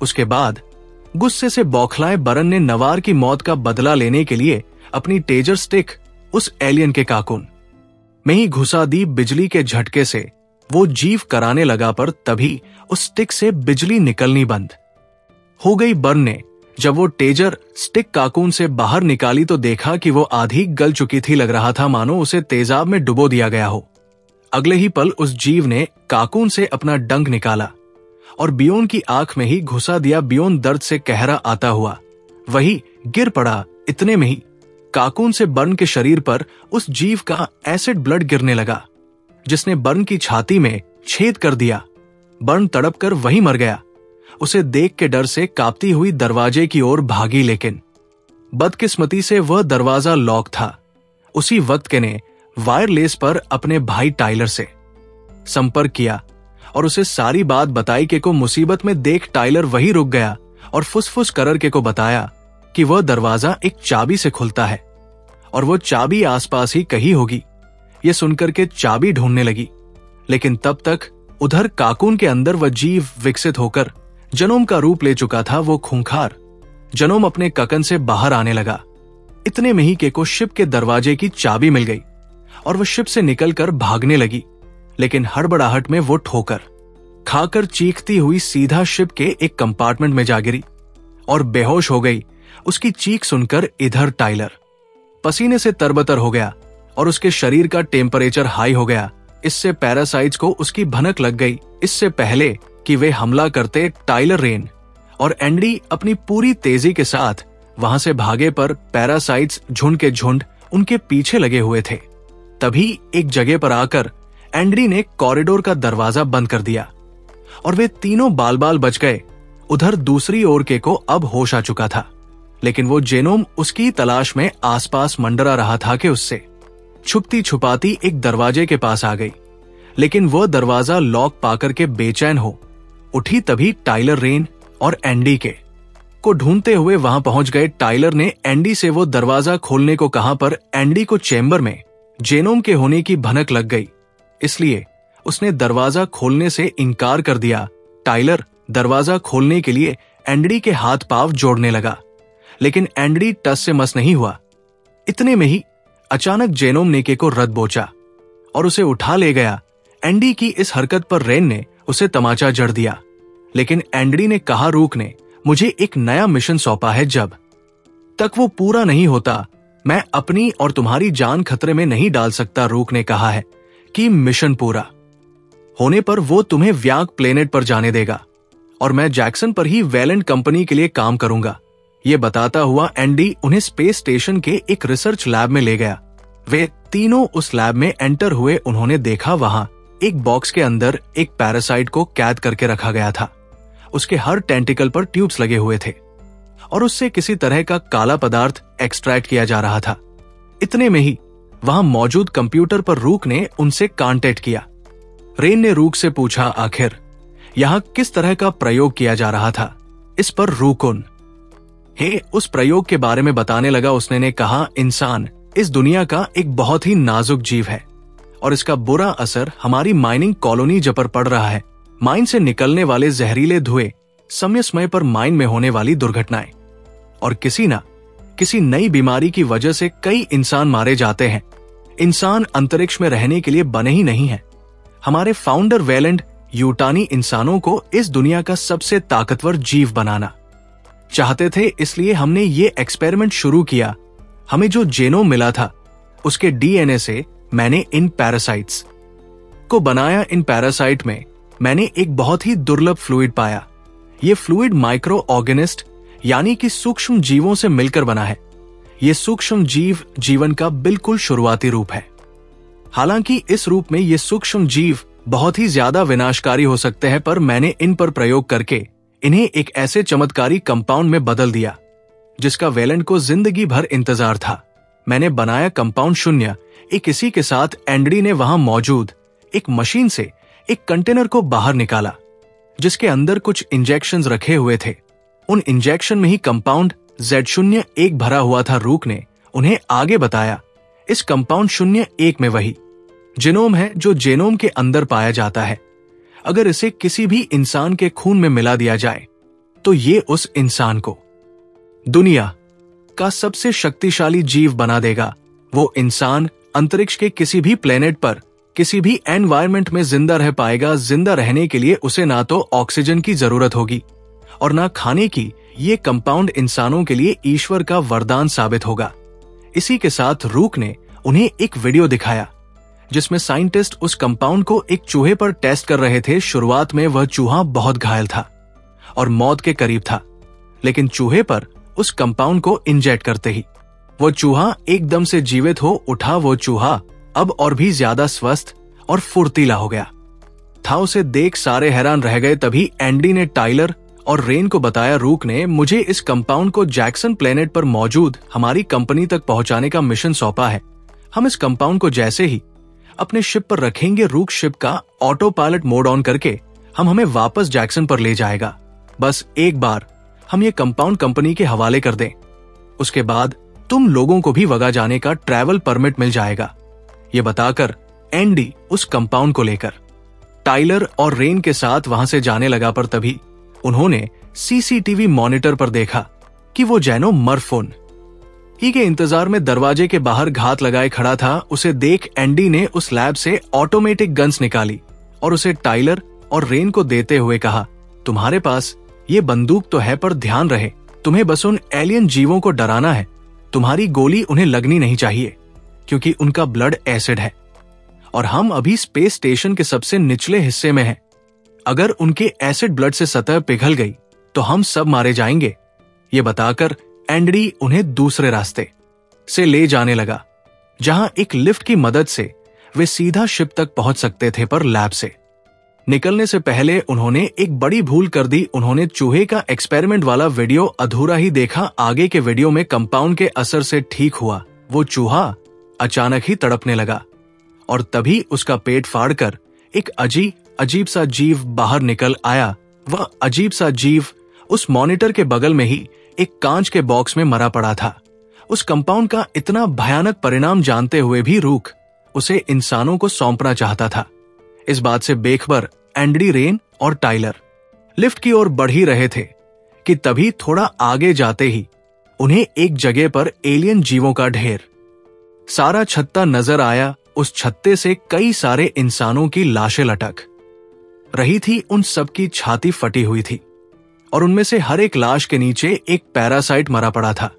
उसके बाद गुस्से से बौखलाए बरन ने नवार की मौत का बदला लेने के लिए अपनी टेजर स्टिक उस एलियन के काकून में ही घुसा दी। बिजली के झटके से वो जीव कराने लगा, पर तभी उस स्टिक से बिजली निकलनी बंद हो गई। बर्न ने जब वो टेजर स्टिक काकून से बाहर निकाली तो देखा कि वो आधी गल चुकी थी। लग रहा था मानो उसे तेजाब में डुबो दिया गया हो। अगले ही पल उस जीव ने काकून से अपना डंक निकाला और बियोन की आंख में ही घुसा दिया। बियोन दर्द से कहरा आता हुआ वही गिर पड़ा। इतने में ही काकून से बर्न के शरीर पर उस जीव का एसिड ब्लड गिरने लगा, जिसने बर्न की छाती में छेद कर दिया। बर्न तड़प कर वहीं मर गया। उसे देख के डर से कांपती हुई दरवाजे की ओर भागी, लेकिन बदकिस्मती से वह दरवाजा लॉक था। उसी वक्त के ने वायरलेस पर अपने भाई टाइलर से संपर्क किया और उसे सारी बात बताई के को मुसीबत में देख टाइलर वही रुक गया और फुसफुस कर के को बताया कि वह दरवाजा एक चाबी से खुलता है और वो चाबी आसपास ही कहीं होगी। ये सुनकर के चाबी ढूंढने लगी, लेकिन तब तक उधर काकून के अंदर वह जीव विकसित होकर जनोम का रूप ले चुका था। वो खूंखार जनोम अपने ककन से बाहर आने लगा। इतने में ही के को शिप के दरवाजे की चाबी मिल गई और वह शिप से निकलकर भागने लगी, लेकिन हड़बड़ाहट में वो ठोकर खाकर चीखती हुई सीधा शिप के एक कंपार्टमेंट में जा गिरी और बेहोश हो गई। उसकी चीख सुनकर इधर टाइलर पसीने से तरबतर हो गया और उसके शरीर का टेम्परेचर हाई हो गया। इससे पैरासाइट्स को उसकी भनक लग गई। इससे पहले कि वे हमला करते, टाइलर, रेन और एंड्री अपनी पूरी तेजी के साथ वहां से भागे, पर पैरासाइट्स झुंड के झुंड उनके पीछे लगे हुए थे। तभी एक जगह पर आकर एंड्री ने कॉरिडोर का दरवाजा बंद कर दिया और वे तीनों बाल बाल बच गए। उधर दूसरी ओर के को अब होश आ चुका था, लेकिन वो जेनोम उसकी तलाश में आसपास मंडरा रहा था कि उससे छुपती छुपाती एक दरवाजे के पास आ गई, लेकिन वह दरवाजा लॉक पाकर के बेचैन हो उठी। तभी टाइलर रेन और एंडी के को ढूंढते हुए वहां पहुंच गए। टाइलर ने एंडी से वो दरवाजा खोलने को कहा, पर एंडी को चेंबर में जेनोम के होने की भनक लग गई, इसलिए उसने दरवाजा खोलने से इनकार कर दिया। टाइलर दरवाजा खोलने के लिए एंडी के हाथ पांव जोड़ने लगा, लेकिन एंडी टस से मस नहीं हुआ। इतने में ही अचानक जेनोम नेके को रद बोचा और उसे उठा ले गया। एंडी की इस हरकत पर रेन ने उसे तमाचा जड़ दिया, लेकिन एंडी ने कहा, रूक ने मुझे एक नया मिशन सौंपा है, जब तक वो पूरा नहीं होता मैं अपनी और तुम्हारी जान खतरे में नहीं डाल सकता। रूक ने कहा है कि मिशन पूरा होने पर वो तुम्हें व्यांग प्लेनेट पर जाने देगा और मैं जैक्सन पर ही वेलेंट कंपनी के लिए काम करूंगा। ये बताता हुआ एंडी उन्हें स्पेस स्टेशन के एक रिसर्च लैब में ले गया। वे तीनों उस लैब में एंटर हुए। उन्होंने देखा वहां एक बॉक्स के अंदर एक पैरासाइट को कैद करके रखा गया था। उसके हर टेंटिकल पर ट्यूब्स लगे हुए थे और उससे किसी तरह का काला पदार्थ एक्सट्रैक्ट किया जा रहा था। इतने में ही वहां मौजूद कंप्यूटर पर रूक ने उनसे कांटेक्ट किया। रेन ने रूक से पूछा, आखिर यहां किस तरह का प्रयोग किया जा रहा था? इस पर रूकुन उस प्रयोग के बारे में बताने लगा। उसने ने कहा, इंसान इस दुनिया का एक बहुत ही नाजुक जीव है और इसका बुरा असर हमारी माइनिंग कॉलोनी पर पड़ रहा है। माइन से निकलने वाले जहरीले धुएं, समय समय पर माइन में होने वाली दुर्घटनाएं और किसी नई बीमारी की वजह से कई इंसान मारे जाते हैं। इंसान अंतरिक्ष में रहने के लिए बने ही नहीं है। हमारे फाउंडर वेलेंड यूटानी इंसानों को इस दुनिया का सबसे ताकतवर जीव बनाना चाहते थे, इसलिए हमने ये एक्सपेरिमेंट शुरू किया। हमें जो जेनोम मिला था उसके डीएनए से मैंने इन पैरासाइट्स को बनाया। इन पैरासाइट में मैंने एक बहुत ही दुर्लभ फ्लूइड पाया। ये फ्लूइड माइक्रो ऑर्गेनिस्ट यानी कि सूक्ष्म जीवों से मिलकर बना है। ये सूक्ष्म जीव जीवन का बिल्कुल शुरुआती रूप है। हालांकि इस रूप में ये सूक्ष्म जीव बहुत ही ज्यादा विनाशकारी हो सकते हैं, पर मैंने इन पर प्रयोग करके इन्हें एक ऐसे चमत्कारी कंपाउंड में बदल दिया जिसका वेलेंड को जिंदगी भर इंतजार था। मैंने बनाया कंपाउंड 0। इसी के साथ एंड्री ने वहां मौजूद एक मशीन से एक कंटेनर को बाहर निकाला जिसके अंदर कुछ इंजेक्शंस रखे हुए थे। उन इंजेक्शन में ही कंपाउंड Z01 भरा हुआ था। रूक ने उन्हें आगे बताया, इस कंपाउंड 01 में वही जीनोम है जो जेनोम के अंदर पाया जाता है। अगर इसे किसी भी इंसान के खून में मिला दिया जाए तो ये उस इंसान को दुनिया का सबसे शक्तिशाली जीव बना देगा। वो इंसान अंतरिक्ष के किसी भी प्लेनेट पर किसी भी एनवायरनमेंट में जिंदा रह पाएगा। जिंदा रहने के लिए उसे ना तो ऑक्सीजन की जरूरत होगी और ना खाने की। ये कंपाउंड इंसानों के लिए ईश्वर का वरदान साबित होगा। इसी के साथ रूक ने उन्हें एक वीडियो दिखाया जिसमें साइंटिस्ट उस कंपाउंड को एक चूहे पर टेस्ट कर रहे थे। शुरुआत में वह चूहा बहुत घायल था और मौत के करीब था, लेकिन चूहे पर उस कंपाउंड को इंजेक्ट करते ही वो चूहा एकदम से जीवित हो उठा। वो चूहा अब और भी ज्यादा स्वस्थ और फुर्तीला हो गया था। उसे देख सारे हैरान रह गए। तभी एंडी ने टाइलर और रेन को बताया, रूक ने मुझे इस कंपाउंड को जैक्सन प्लेनेट पर मौजूद हमारी कंपनी तक पहुंचाने का मिशन सौंपा है। हम इस कंपाउंड को जैसे ही अपने शिप पर रखेंगे, रूक शिप का ऑटो पायलट मोड ऑन करके हमें वापस जैक्सन पर ले जाएगा। बस एक बार हम ये कंपाउंड कंपनी के हवाले कर दें, उसके बाद तुम लोगों को भी वगा जाने का ट्रैवल परमिट मिल जाएगा। ये बताकर एंडी उस कंपाउंड को लेकर टाइलर और रेन के साथ वहां से जाने लगा। पर तभी उन्होंने सीसीटीवी मॉनिटर पर देखा कि वो जैनो मरफोन ही के इंतजार में दरवाजे के बाहर घात लगाए खड़ा था। उसे देख एंडी ने उस लैब से ऑटोमेटिक गन्स निकाली और उसे टाइलर और रेन को देते हुए कहा, तुम्हारे पास ये बंदूक तो है, पर ध्यान रहे तुम्हें बस उन एलियन जीवों को डराना है। तुम्हारी गोली उन्हें लगनी नहीं चाहिए क्योंकि उनका ब्लड एसिड है और हम अभी स्पेस स्टेशन के सबसे निचले हिस्से में हैं। अगर उनके एसिड ब्लड से सतह पिघल गई तो हम सब मारे जाएंगे। ये बताकर एंडी उन्हें दूसरे रास्ते से ले जाने लगा जहां एक लिफ्ट की मदद से वे सीधा शिप तक पहुंच सकते थे। पर लैब से निकलने से पहले उन्होंने एक बड़ी भूल कर दी। उन्होंने चूहे का एक्सपेरिमेंट वाला वीडियो अधूरा ही देखा। आगे के वीडियो में कंपाउंड के असर से ठीक हुआ वो चूहा अचानक ही तड़पने लगा और तभी उसका पेट फाड़कर एक अजीब सा जीव बाहर निकल आया। वह अजीब सा जीव उस मॉनिटर के बगल में ही एक कांच के बॉक्स में मरा पड़ा था। उस कंपाउंड का इतना भयानक परिणाम जानते हुए भी रूक उसे इंसानों को सौंपना चाहता था। इस बात से बेखबर एंडी, रेन और टाइलर लिफ्ट की ओर बढ़ ही रहे थे कि तभी थोड़ा आगे जाते ही उन्हें एक जगह पर एलियन जीवों का ढेर सारा छत्ता नजर आया। उस छत्ते से कई सारे इंसानों की लाशें लटक रही थी। उन सब की छाती फटी हुई थी और उनमें से हर एक लाश के नीचे एक पैरासाइट मरा पड़ा था,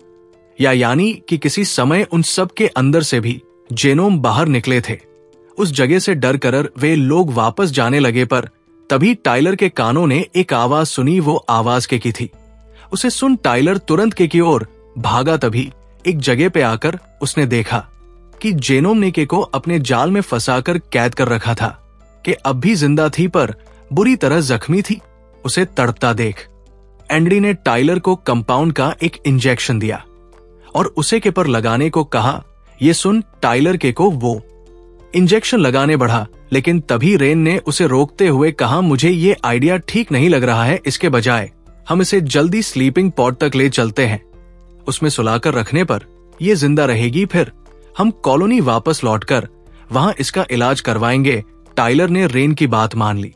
यानी कि किसी समय उन सब के अंदर से भी जेनोम बाहर निकले थे। उस जगह से डर कर वे लोग वापस जाने लगे। पर तभी टाइलर के कानों ने एक आवाज सुनी। वो आवाज की थी। उसे सुन टाइलर तुरंत की ओर भागा। तभी एक जगह पे आकर उसने देखा कि जेनोम ने को अपने जाल में फंसाकर कैद कर रखा था कि अब भी जिंदा थी पर बुरी तरह जख्मी थी। उसे तड़पता देख एंडी ने टाइलर को कंपाउंड का एक इंजेक्शन दिया और उसे के पर लगाने को कहा। ये सुन टाइलर के को वो इंजेक्शन लगाने बढ़ा, लेकिन तभी रेन ने उसे रोकते हुए कहा, मुझे ये आइडिया ठीक नहीं लग रहा है, इसके बजाय हम इसे जल्दी स्लीपिंग पॉड तक ले चलते हैं। उसमें सुलाकर रखने पर ये जिंदा रहेगी, फिर हम कॉलोनी वापस लौटकर वहां इसका इलाज करवाएंगे। टाइलर ने रेन की बात मान ली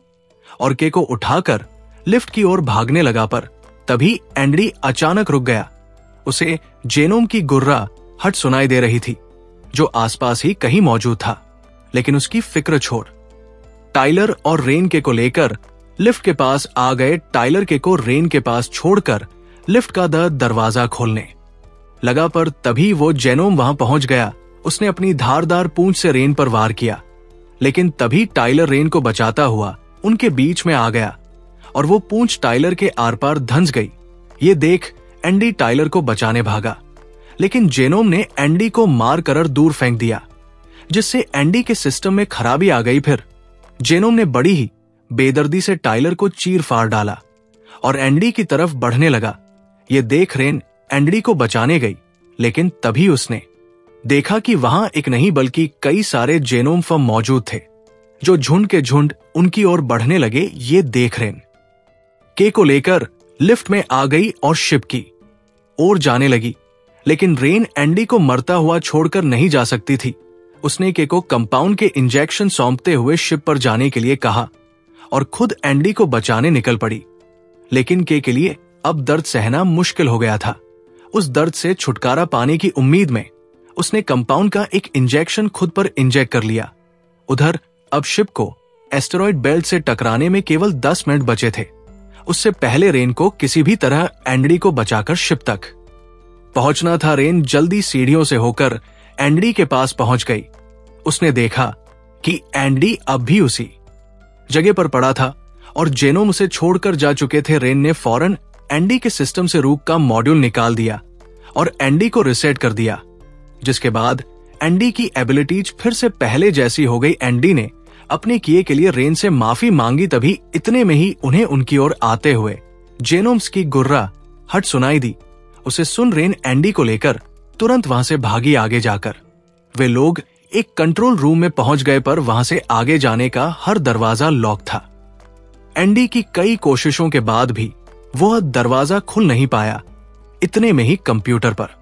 और के को उठाकर लिफ्ट की ओर भागने लगा, पर तभी एंडी अचानक रुक गया। उसे जेनोम की गुर्रा हट सुनाई दे रही थी, जो आसपास ही कहीं मौजूद था, लेकिन उसकी फिक्र छोड़ टाइलर और रेन के को लेकर लिफ्ट के पास आ गए। टाइलर के को रेन के पास छोड़कर लिफ्ट का दरवाजा खोलने लगा, पर तभी वो जेनोम वहां पहुंच गया। उसने अपनी धारदार पूंछ से रेन पर वार किया, लेकिन तभी टाइलर रेन को बचाता हुआ उनके बीच में आ गया और वो पूंछ टाइलर के आर पार धंस गई। ये देख एंडी टाइलर को बचाने भागा, लेकिन जेनोम ने एंडी को मार कर दूर फेंक दिया, जिससे एंडी के सिस्टम में खराबी आ गई। फिर जेनोम ने बड़ी ही बेदर्दी से टाइलर को चीर फाड़ डाला और एंडी की तरफ बढ़ने लगा। ये देख रेन एंडी को बचाने गई, लेकिन तभी उसने देखा कि वहां एक नहीं बल्कि कई सारे जेनोम फर्म मौजूद थे, जो झुंड के झुंड उनकी ओर बढ़ने लगे। ये देख रेन के को लेकर लिफ्ट में आ गई और शिप की ओर जाने लगी, लेकिन रेन एंडी को मरता हुआ छोड़कर नहीं जा सकती थी। उसने के को कंपाउंड के इंजेक्शन सौंपते हुए शिप पर जाने के लिए कहा और खुद एंडी को बचाने निकल पड़ी, लेकिन के लिए अब दर्द सहना मुश्किल हो गया था। उस दर्द से छुटकारा पाने की उम्मीद में उसने कंपाउंड का एक इंजेक्शन खुद पर इंजेक्ट कर लिया। उधर अब शिप को एस्टेरॉयड बेल्ट से टकराने में केवल 10 मिनट बचे थे। उससे पहले रेन को किसी भी तरह एंडी को बचाकर शिप तक पहुंचना था। रेन जल्दी सीढ़ियों से होकर एंडी के पास पहुंच गई। उसने देखा कि एंडी अब भी उसी जगह पर पड़ा था और जेनोम उसे छोड़कर जा चुके थे। रेन ने फौरन एंडी के सिस्टम से रूक का मॉड्यूल निकाल दिया और एंडी को रिसेट कर दिया, जिसके बाद एंडी की एबिलिटीज फिर से पहले जैसी हो गई। एंडी ने अपने किए के लिए रेन से माफी मांगी, तभी इतने में ही उन्हें उनकी ओर आते हुए जेनोम्स की गुर्रा हट सुनाई दी। उसे सुन रेन एंडी को लेकर तुरंत वहां से भागी आगे जाकर। वे लोग एक कंट्रोल रूम में पहुंच गए, पर वहां से आगे जाने का हर दरवाजा लॉक था। एंडी की कई कोशिशों के बाद भी वह दरवाजा खुल नहीं पाया। इतने में ही कंप्यूटर पर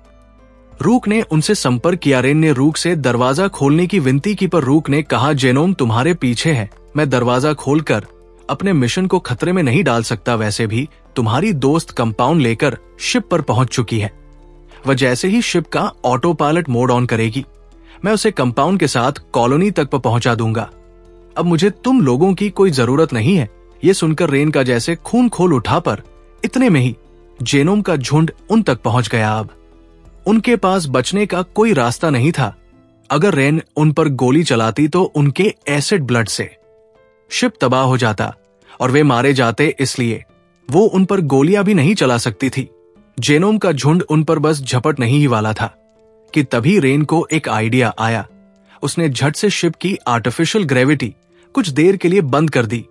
रूक ने उनसे संपर्क किया। रेन ने रूक से दरवाजा खोलने की विनती की, पर रूक ने कहा, जेनोम तुम्हारे पीछे है, मैं दरवाजा खोलकर अपने मिशन को खतरे में नहीं डाल सकता। वैसे भी तुम्हारी दोस्त कंपाउंड लेकर शिप पर पहुंच चुकी है। वह जैसे ही शिप का ऑटो पायलट मोड ऑन करेगी, मैं उसे कंपाउंड के साथ कॉलोनी तक पहुंचा दूंगा। अब मुझे तुम लोगों की कोई जरूरत नहीं है। ये सुनकर रेन का जैसे खून खोल उठा, पर इतने में ही जेनोम का झुंड उन तक पहुंच गया। अब उनके पास बचने का कोई रास्ता नहीं था। अगर रेन उन पर गोली चलाती तो उनके एसिड ब्लड से शिप तबाह हो जाता और वे मारे जाते, इसलिए वो उन पर गोलियां भी नहीं चला सकती थी। जेनोम का झुंड उन पर बस झपट नहीं ही वाला था कि तभी रेन को एक आइडिया आया। उसने झट से शिप की आर्टिफिशियल ग्रेविटी कुछ देर के लिए बंद कर दी,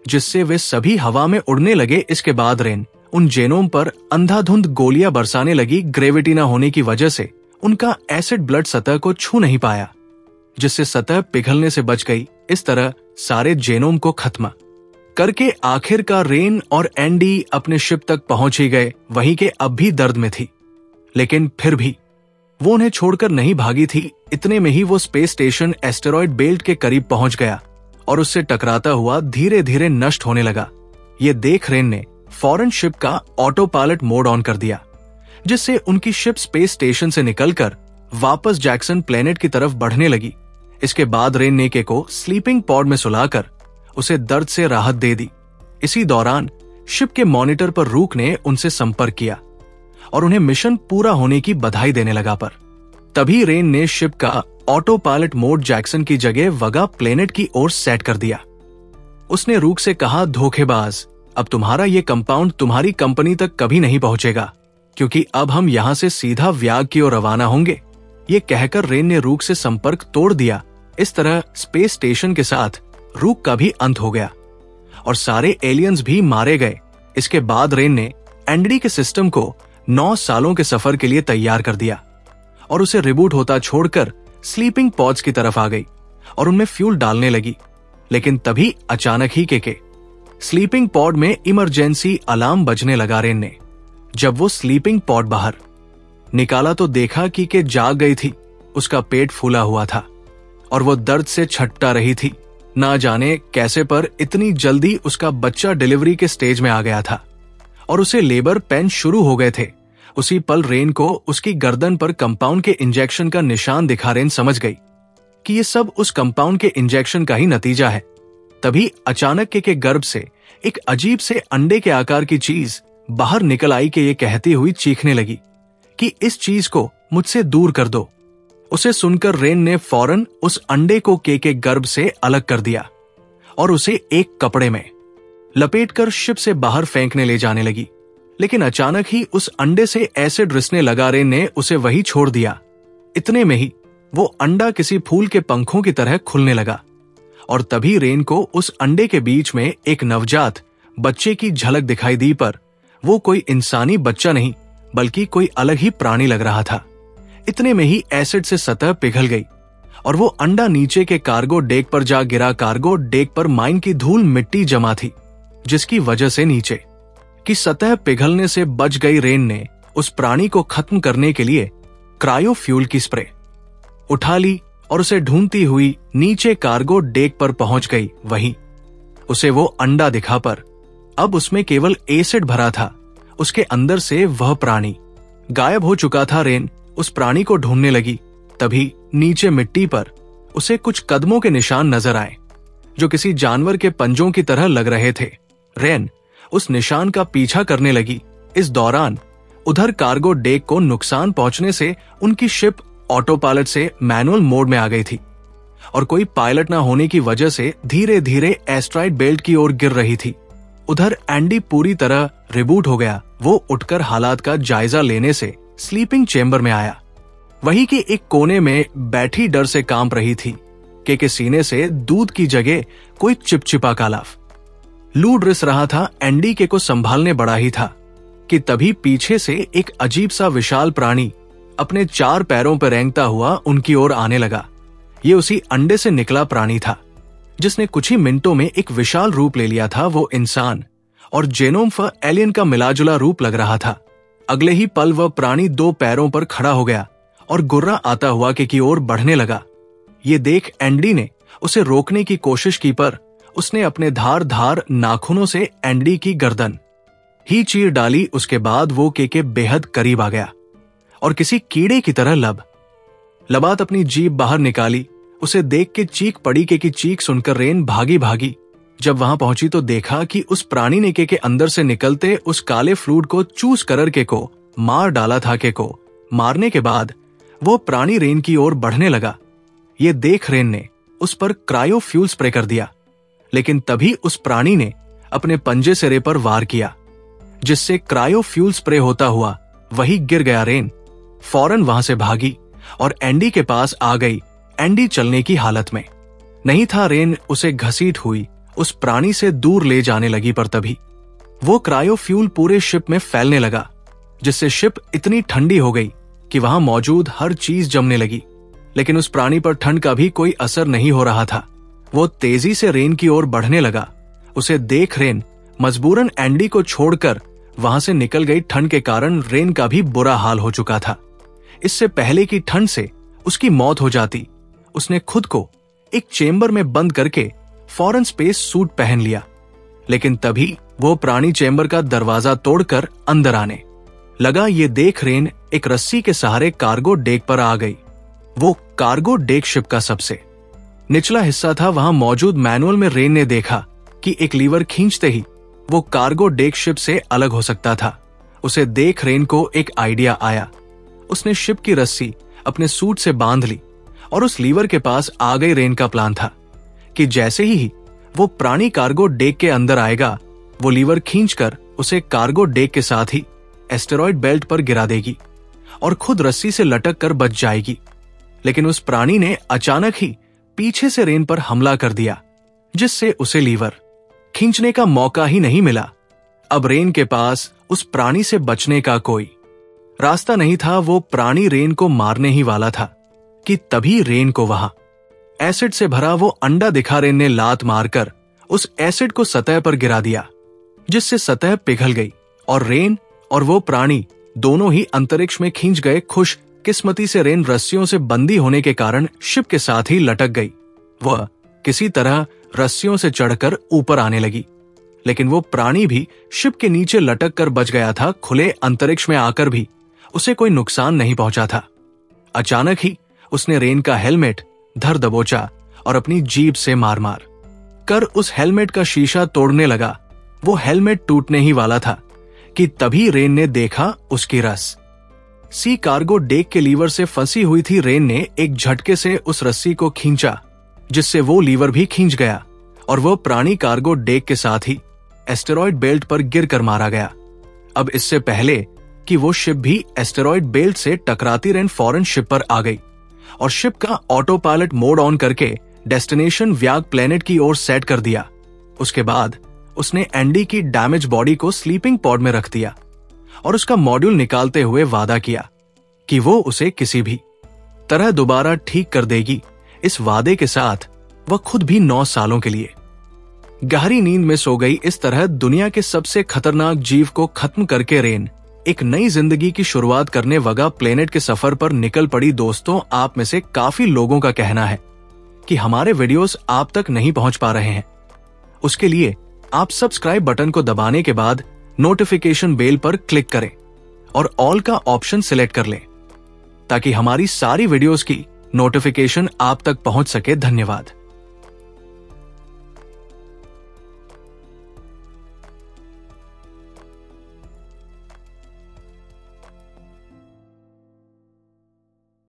जिससे वे सभी हवा में उड़ने लगे। इसके बाद रेन उन जेनोम पर अंधाधुंध गोलियां बरसाने लगी। ग्रेविटी न होने की वजह से उनका एसिड ब्लड सतह को छू नहीं पाया, जिससे सतह पिघलने से बच गई। इस तरह सारे जेनोम को खत्म करके आखिरकार रेन और एंडी अपने शिप तक पहुंच ही गए। वहीं के अब भी दर्द में थी, लेकिन फिर भी वो उन्हें छोड़कर नहीं भागी थी। इतने में ही वो स्पेस स्टेशन एस्टेरॉयड बेल्ट के करीब पहुंच गया और उससे टकराता हुआ धीरे धीरे नष्ट होने लगा। ये देख रेन ने फौरन शिप का ऑटो पायलट मोड ऑन कर दिया, जिससे उनकी शिप स्पेस स्टेशन से निकलकर वापस जैक्सन प्लेनेट की तरफ बढ़ने लगी। इसके बाद रेन ने के को स्लीपिंग पॉड में सुलाकर उसे दर्द से राहत दे दी। इसी दौरान शिप के मॉनिटर पर रूक ने उनसे संपर्क किया और उन्हें मिशन पूरा होने की बधाई देने लगा, पर तभी रेन ने शिप का ऑटो पायलट मोड जैक्सन की जगह वगा प्लेनेट की ओर सेट कर दिया। उसने रूक से कहा, धोखेबाज, अब तुम्हारा ये कंपाउंड तुम्हारी कंपनी तक कभी नहीं पहुंचेगा, क्योंकि अब हम यहां से सीधा व्याग की ओर रवाना होंगे। ये कहकर रेन ने रूक से संपर्क तोड़ दिया। इस तरह स्पेस स्टेशन के साथ रूक का भी अंत हो गया और सारे एलियंस भी मारे गए। इसके बाद रेन ने एंडी के सिस्टम को 9 सालों के सफर के लिए तैयार कर दिया और उसे रिबूट होता छोड़कर स्लीपिंग पॉड्स की तरफ आ गई और उनमें फ्यूल डालने लगी। लेकिन तभी अचानक ही के स्लीपिंग पॉड में इमरजेंसी अलार्म बजने लगा। रेन ने जब वो स्लीपिंग पॉड बाहर निकाला तो देखा कि के जाग गई थी। उसका पेट फूला हुआ था और वो दर्द से छटपटा रही थी। ना जाने कैसे पर इतनी जल्दी उसका बच्चा डिलीवरी के स्टेज में आ गया था और उसे लेबर पेन शुरू हो गए थे। उसी पल रेन को उसकी गर्दन पर कंपाउंड के इंजेक्शन का निशान दिखा रेन समझ गई कि ये सब उस कंपाउंड के इंजेक्शन का ही नतीजा है। तभी अचानक के गर्भ से एक अजीब से अंडे के आकार की चीज बाहर निकल आई कि ये कहती हुई चीखने लगी कि इस चीज को मुझसे दूर कर दो। उसे सुनकर रेन ने फौरन उस अंडे को के गर्भ से अलग कर दिया और उसे एक कपड़े में लपेटकर शिप से बाहर फेंकने ले जाने लगी। लेकिन अचानक ही उस अंडे से एसिड रिसने लगा। रेन ने उसे वही छोड़ दिया। इतने में ही वो अंडा किसी फूल के पंखों की तरह खुलने लगा और तभी रेन को उस अंडे के बीच में एक नवजात बच्चे की झलक दिखाई दी, पर वो कोई इंसानी बच्चा नहीं बल्कि कोई अलग ही प्राणी लग रहा था। इतने में ही एसिड से सतह पिघल गई और वो अंडा नीचे के कार्गो डेक पर जा गिरा। कार्गो डेक पर माइन की धूल मिट्टी जमा थी, जिसकी वजह से नीचे की सतह पिघलने से बच गई। रेन ने उस प्राणी को खत्म करने के लिए क्रायो फ्यूल की स्प्रे उठा ली और उसे ढूंढती हुई नीचे कार्गो डेक पर पहुंच गई। वहीं उसे वो अंडा दिखा, पर अब उसमें केवल एसिड भरा था। उसके अंदर से वह प्राणी गायब हो चुका था। रेन उस प्राणी को ढूंढने लगी। तभी नीचे मिट्टी पर उसे कुछ कदमों के निशान नजर आए जो किसी जानवर के पंजों की तरह लग रहे थे। रेन उस निशान का पीछा करने लगी। इस दौरान उधर कार्गो डेक को नुकसान पहुंचने से उनकी शिप ऑटो पायलट से मैनुअल मोड में आ गई थी और कोई पायलट ना होने की वजह से धीरे धीरे एस्ट्राइड बेल्ट की ओर गिर रही थी। उधर एंडी पूरी तरह रिबूट हो गया। वो उठकर हालात का जायजा लेने से स्लीपिंग चेंबर में आया। वही के एक कोने में बैठी डर से कांप रही थी के सीने से दूध की जगह कोई चिपचिपा काला लूड रिस रहा था। एंडी के को संभालने बड़ा ही था कि तभी पीछे से एक अजीब सा विशाल प्राणी अपने 4 पैरों पर रेंगता हुआ उनकी ओर आने लगा। ये उसी अंडे से निकला प्राणी था जिसने कुछ ही मिनटों में एक विशाल रूप ले लिया था। वो इंसान और जेनोम एलियन का मिलाजुला रूप लग रहा था। अगले ही पल वह प्राणी 2 पैरों पर खड़ा हो गया और गुर्रा आता हुआ के की ओर बढ़ने लगा। ये देख एंडी ने उसे रोकने की कोशिश की, पर उसने अपने धार नाखूनों से एंडी की गर्दन ही चीर डाली। उसके बाद वो के बेहद करीब आ गया और किसी कीड़े की तरह लबात अपनी जीभ बाहर निकाली। उसे देख के चीख पड़ी की चीख सुनकर रेन भागी। जब वहां पहुंची तो देखा कि उस प्राणी ने के अंदर से निकलते उस काले फ्लूइड को चूस कर के को मार डाला था। के को मारने के बाद वो प्राणी रेन की ओर बढ़ने लगा। ये देख रेन ने उस पर क्रायो फ्यूल स्प्रे कर दिया, लेकिन तभी उस प्राणी ने अपने पंजे सिरे पर वार किया, जिससे क्रायो फ्यूल स्प्रे होता हुआ वही गिर गया। रेन फौरन वहां से भागी और एंडी के पास आ गई। एंडी चलने की हालत में नहीं था। रेन उसे घसीट हुई उस प्राणी से दूर ले जाने लगी, पर तभी वो क्रायो फ्यूल पूरे शिप में फैलने लगा, जिससे शिप इतनी ठंडी हो गई कि वहां मौजूद हर चीज जमने लगी। लेकिन उस प्राणी पर ठंड का भी कोई असर नहीं हो रहा था। वो तेजी से रेन की ओर बढ़ने लगा। उसे देख रेन मजबूरन एंडी को छोड़कर वहां से निकल गई। ठंड के कारण रेन का भी बुरा हाल हो चुका था। इससे पहले कि ठंड से उसकी मौत हो जाती, उसने खुद को एक चेंबर में बंद करके फौरन स्पेस सूट पहन लिया। लेकिन तभी वो प्राणी चेंबर का दरवाजा तोड़कर अंदर आने लगा। ये देख रेन एक रस्सी के सहारे कार्गो डेक पर आ गई। वो कार्गो डेक शिप का सबसे निचला हिस्सा था। वहां मौजूद मैनुअल में रेन ने देखा कि एक लीवर खींचते ही वो कार्गो डेक शिप से अलग हो सकता था। उसे देख रेन को एक आइडिया आया। उसने शिप की रस्सी अपने सूट से बांध ली और उस लीवर के पास आ गई। रेन का प्लान था कि जैसे ही वो प्राणी कार्गो डेक के अंदर आएगा, वो लीवर खींचकर उसे कार्गो डेक के साथ ही एस्टेरॉयड बेल्ट पर गिरा देगी और खुद रस्सी से लटक कर बच जाएगी। लेकिन उस प्राणी ने अचानक ही पीछे से रेन पर हमला कर दिया, जिससे उसे लीवर खींचने का मौका ही नहीं मिला। अब रेन के पास उस प्राणी से बचने का कोई रास्ता नहीं था, वो प्राणी रेन को मारने ही वाला था कि तभी रेन को वहां एसिड से भरा वो अंडा दिखा रेन ने लात मारकर उस एसिड को सतह पर गिरा दिया, जिससे सतह पिघल गई और रेन और वो प्राणी दोनों ही अंतरिक्ष में खींच गए। खुश किस्मती से रेन रस्सियों से बंदी होने के कारण शिप के साथ ही लटक गई। वह किसी तरह रस्सियों से चढ़कर ऊपर आने लगी, लेकिन वो प्राणी भी शिप के नीचे लटक कर बच गया था। खुले अंतरिक्ष में आकर भी उसे कोई नुकसान नहीं पहुंचा था। अचानक ही उसने रेन का हेलमेट धर दबोचा और अपनी जीभ से मार मार कर उस हेलमेट का शीशा तोड़ने लगा। वो हेलमेट टूटने ही वाला था कि तभी रेन ने देखा उसकी रस सी कार्गो डेक के लीवर से फंसी हुई थी। रेन ने एक झटके से उस रस्सी को खींचा, जिससे वो लीवर भी खींच गया और वो प्राणी कार्गो डेक के साथ ही एस्टेरॉयड बेल्ट पर गिरकर मारा गया। अब इससे पहले कि वो शिप भी एस्टेरॉयड बेल्ट से टकराती रेन फौरन शिप पर आ गई और शिप का ऑटो पायलट मोड ऑन करके डेस्टिनेशन व्याग प्लेनेट की ओर सेट कर दिया। उसके बाद उसने एंडी की डैमेज बॉडी को स्लीपिंग पॉड में रख दिया और उसका मॉड्यूल निकालते हुए वादा किया कि वो उसे किसी भी तरह दोबारा ठीक कर देगी। इस वादे के साथ वह खुद भी 9 सालों के लिए गहरी नींद में सो गई। इस तरह दुनिया के सबसे खतरनाक जीव को खत्म करके रेन एक नई जिंदगी की शुरुआत करने वगा प्लेनेट के सफर पर निकल पड़ी। दोस्तों, आप में से काफी लोगों का कहना है कि हमारे वीडियोस आप तक नहीं पहुंच पा रहे हैं। उसके लिए आप सब्सक्राइब बटन को दबाने के बाद नोटिफिकेशन बेल पर क्लिक करें और ऑल का ऑप्शन सिलेक्ट कर लें, ताकि हमारी सारी वीडियोस की नोटिफिकेशन आप तक पहुंच सके। धन्यवाद।